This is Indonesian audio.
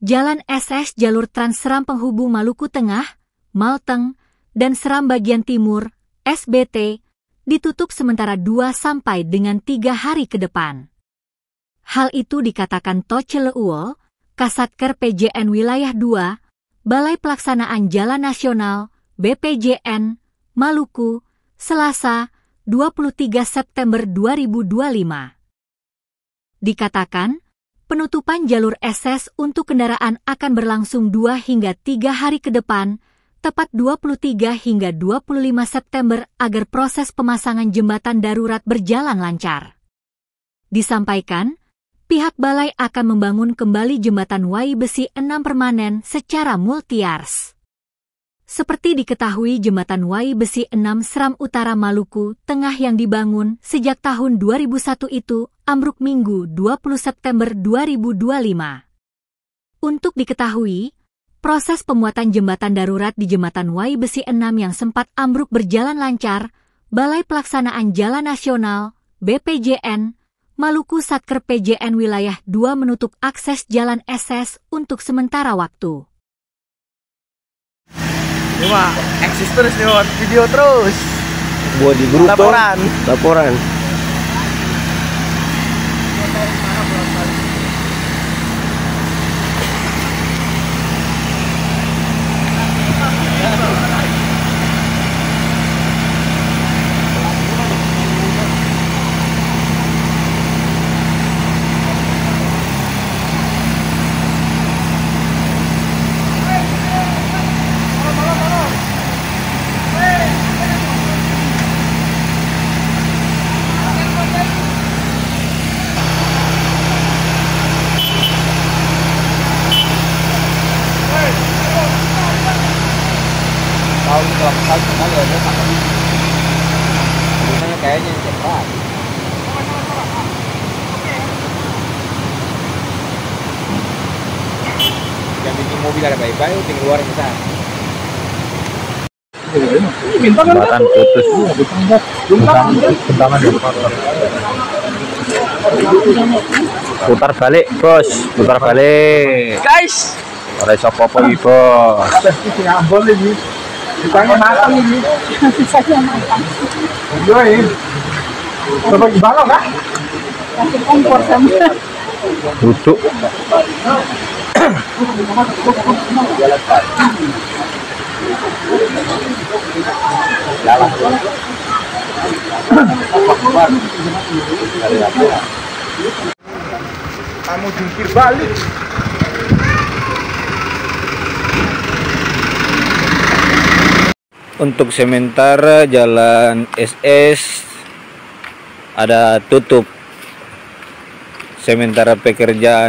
Jalan SS jalur Trans Seram penghubung Maluku Tengah, Malteng, dan Seram bagian timur, SBT, ditutup sementara 2 sampai dengan 3 hari ke depan. Hal itu dikatakan Toce Leuol, Kasatker PJN Wilayah 2, Balai Pelaksanaan Jalan Nasional, BPJN, Maluku, Selasa, 23 September 2025. Dikatakan, penutupan jalur SS untuk kendaraan akan berlangsung 2 hingga 3 hari ke depan, tepat 23 hingga 25 September agar proses pemasangan jembatan darurat berjalan lancar. Disampaikan, pihak balai akan membangun kembali jembatan Wai Besi 6 permanen secara multi-ars. Seperti diketahui jembatan Wai Besi 6 Seram Utara Maluku Tengah yang dibangun sejak tahun 2001 itu ambruk Minggu 20 September 2025. Untuk diketahui, proses pembuatan jembatan darurat di jembatan Wai Besi 6 yang sempat ambruk berjalan lancar, Balai Pelaksanaan Jalan Nasional, BPJN, Maluku Satker PJN Wilayah 2 menutup akses jalan SS untuk sementara waktu. Ini mah eksis terus nih, video terus. Buat di grup laporan. Kayaknya cepat. Yang bikin mobil ada baik-baik, tinggal keluar yang besar. Jembatan putus. Putar balik, bos. Putar balik. Guys, Ora iso apa-apa iki, bos. Ambon ini. Sisanya matang ini. Sisanya matang. Iya ini. Coba gimana kak? Kasih kompor sama. Duduk. Kamu jungkir balik. Untuk sementara jalan SS ada tutup. Sementara pekerjaan